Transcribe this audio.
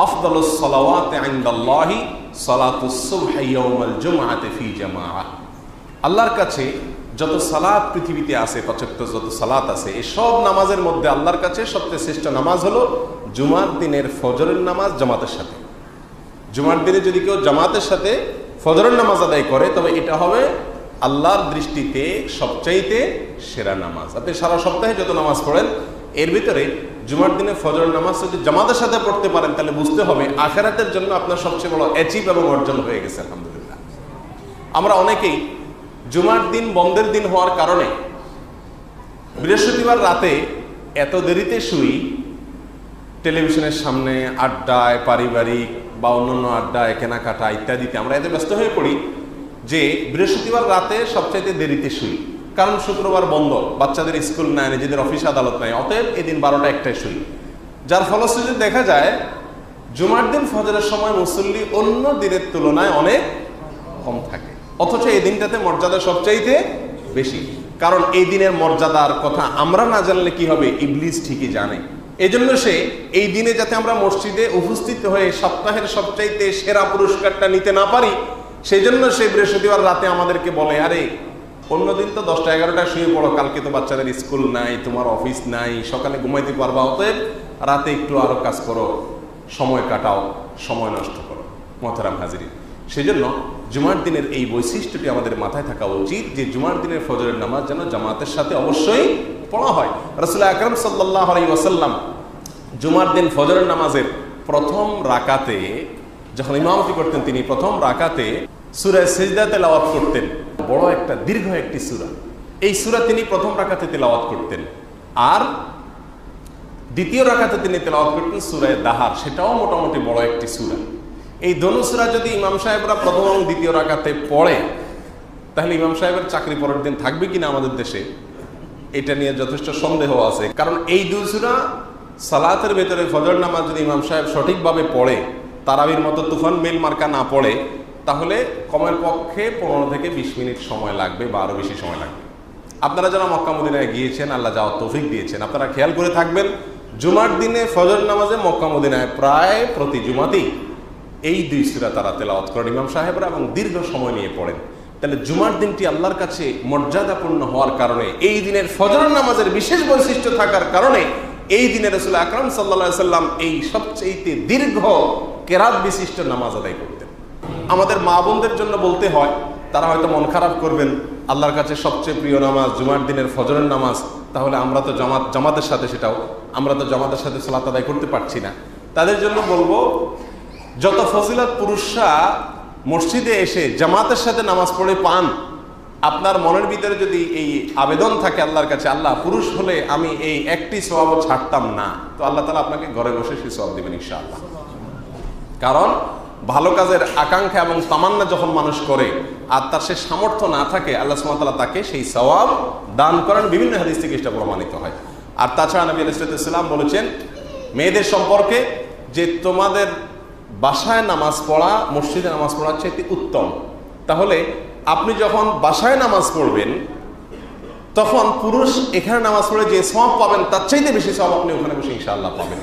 আফদালুস সালাওয়াতি ইনদাল্লাহি সালাতুস সুবহি ইয়াউমাল জুমআতি ফি জামাআহ। আল্লাহর কাছে যত সালাত পৃথিবীতে আছে, পাঁচক্ত যত সালাত আছে, এই সব নামাজের মধ্যে আল্লাহর কাছে সবচেয়ে শ্রেষ্ঠ নামাজ হলো জুমার দিনের ফজরের নামাজ জামাতের সাথে। জুমার দিনে যদি কেউ জামাতের সাথে ফজরের নামাজ আদায় করে, তবে এটা হবে আল্লাহর দৃষ্টিতে সবচাইতে সেরা নামাজ। আপনি সারা সপ্তাহে যত নামাজ পড়েন, এর ভিতরে জুমার দিনে ফজরের নামাজ যদি জামাতের সাথে পড়তে পারেন, তাহলে বুঝতে হবে আখিরাতের জন্য আপনার সবচেয়ে বড় অ্যাচিভ এবং অর্জন হয়ে গেছে। আলহামদুলিল্লাহ। আমরা অনেকেই জুমার দিন বন্ধের দিন হওয়ার কারণে বৃহস্পতিবার রাতে এত দেরিতে শুই, টেলিভিশনের সামনে আড্ডায়, পারিবারিক বা অন্যান্য আড্ডায়, কেনাকাটা ইত্যাদিতে আমরা এত ব্যস্ত হয়ে পড়ি যে বৃহস্পতিবার রাতে সবচাইতে দেরিতে শুই। কারণ শুক্রবার বন্ধ, বাচ্চাদের স্কুল নাই, নিজেদের অফিস আদালত নাই, অতএব এদিন 12টা-1টায় শুই। যার ফলশ্রুতিতে দেখা যায় জুমার দিন ফজরের সময় মুসল্লি অন্য দিনের তুলনায় অনেক কম থাকে, অথচ এই দিনটাতে মর্যাদা সবচাইতে বেশি। কারণ এই দিনের মর্যাদার কথা আমরা না জানলে কি হবে, ইবলিস ঠিকই জানে। এই জন্য সে এই দিনে যাতে আমরা মসজিদে উপস্থিত হয়ে সপ্তাহের সবচাইতে সেরা পুরস্কারটা নিতে না পারি, সেই জন্য সে বৃহস্পতিবার রাতে আমাদেরকে বলে, আরে অন্যদিন তো 10টা-11টায় শুয়ে পড়ো, কালকে তো বাচ্চাদের স্কুল নাই, তোমার অফিস নাই, সকালে ঘুমাইতে পারবা, অতএব রাতে একটু আরো কাজ করো, সময় কাটাও, সময় নষ্ট করো। মোহতারাম হাজিরিন, সেই জন্য জুমার দিনের এই বৈশিষ্ট্যটি আমাদের মাথায় থাকা উচিত যে জুমার দিনের ফজরের নামাজ যেন জামাতের সাথে অবশ্যই পড়া হয়। রাসূল আকরাম সাল্লাল্লাহু আলাইহি ওয়াসাল্লাম জুমার দিন ফজরের নামাজের প্রথম রাকাতে যখন ইমামতি করতেন, তিনি প্রথম রাকাতে সূরা সিজদা তেলাওয়াত করতেন। বড় একটা দীর্ঘ একটি সূরা, এই সূরা তিনি প্রথম রাকাতে তেলাওয়াত করতেন। আর দ্বিতীয় রাকাতে তিনি তেলাওয়াত করতেন সূরা দাহার, সেটাও মোটামুটি বড় একটি সূরা। এই দোনো সূরা যদি ইমাম সাহেবরা প্রথম এবং দ্বিতীয় রাকাতে পড়ে, তাহলে ইমাম সাহেবের চাকরি পরের দিন থাকবে কিনা আমাদের দেশে, এটা নিয়ে যথেষ্ট সন্দেহ আছে। কারণ এই দুই সূরা সালাতের ভেতরে ফজর নামাজ যদি ইমাম সাহেব সঠিকভাবে পড়ে, তারাবির মতো তুফান মিল মার্কা না পড়ে, তাহলে কমের পক্ষে 15 থেকে 20 মিনিট সময় লাগবে বা আরো বেশি সময় লাগবে। আপনারা যারা মক্কা মদিনায় গিয়েছেন, আল্লাহ যাওয়ার তৌফিক দিয়েছেন, আপনারা খেয়াল করে থাকবেন জুমার দিনে ফজর নামাজে মক্কা মদিনায় প্রায় প্রতি জুমাতেই এই দুই সূরা তারা তেলাওয়াত করেন ইমাম সাহেবরা এবং দীর্ঘ সময় নিয়ে পড়েন। তাহলে জুমার দিনটি আল্লাহর কাছে মর্যাদাপূর্ণ হওয়ার কারণে, এই দিনের ফজর নামাজের বিশেষ বৈশিষ্ট্য থাকার কারণে এই দিনে রাসূল আকরাম সাল্লাল্লাহু আলাইহি সাল্লাম এই সবচেয়ে দীর্ঘ কেরাত বিশিষ্ট নামাজ আদায় করতেন। আমাদের মা বোনদের জন্য বলতে হয়, তারা হয়তো মন খারাপ করবেন, আল্লাহর কাছে সবচেয়ে প্রিয় নামাজ জুমার দিনের ফজরের নামাজ, তাহলে আমরা তো জামাতের সাথে সেটাও আমরা তো জামাতের সাথে সালাত আদায় করতে পারছি না। তাদের জন্য বলবো, যত ফজিলত পুরুষরা মসজিদে এসে জামাতের সাথে নামাজ পড়ে পান, আপনার মনের ভিতরে যদি এই আবেদন থাকে আল্লাহর কাছে, আল্লাহ পুরুষ হলে আমি এই একটি সওয়াবও ছাড়তাম না, তো আল্লাহ তাআলা আপনাকে ঘরে বসে সেই সওয়াব দিবেন ইনশাআল্লাহ। কারণ ভালো কাজের আকাঙ্ক্ষা এবং তামান্না যখন মানুষ করে আর তার সে সামর্থ্য না থাকে, আল্লাহ সুবহানাহু ওয়া তাআলা তাকে সেই সওয়াব দান করেন। বিভিন্ন হাদিস থেকে এটা প্রমাণিত হয়। আর তাছাড়া নবী আলাইহিস সালাম বলেছেন মেয়েদের সম্পর্কে যে তোমাদের বাসায় নামাজ পড়া মসজিদে নামাজ পড়ার চেয়ে উত্তম। তাহলে আপনি যখন বাসায় নামাজ পড়বেন, তখন পুরুষ এখানে নামাজ পড়ে যে সওয়াব পাবেন তার চাইতে বেশি সওয়াব আপনি ওখানে বসে ইনশাআল্লাহ পাবেন।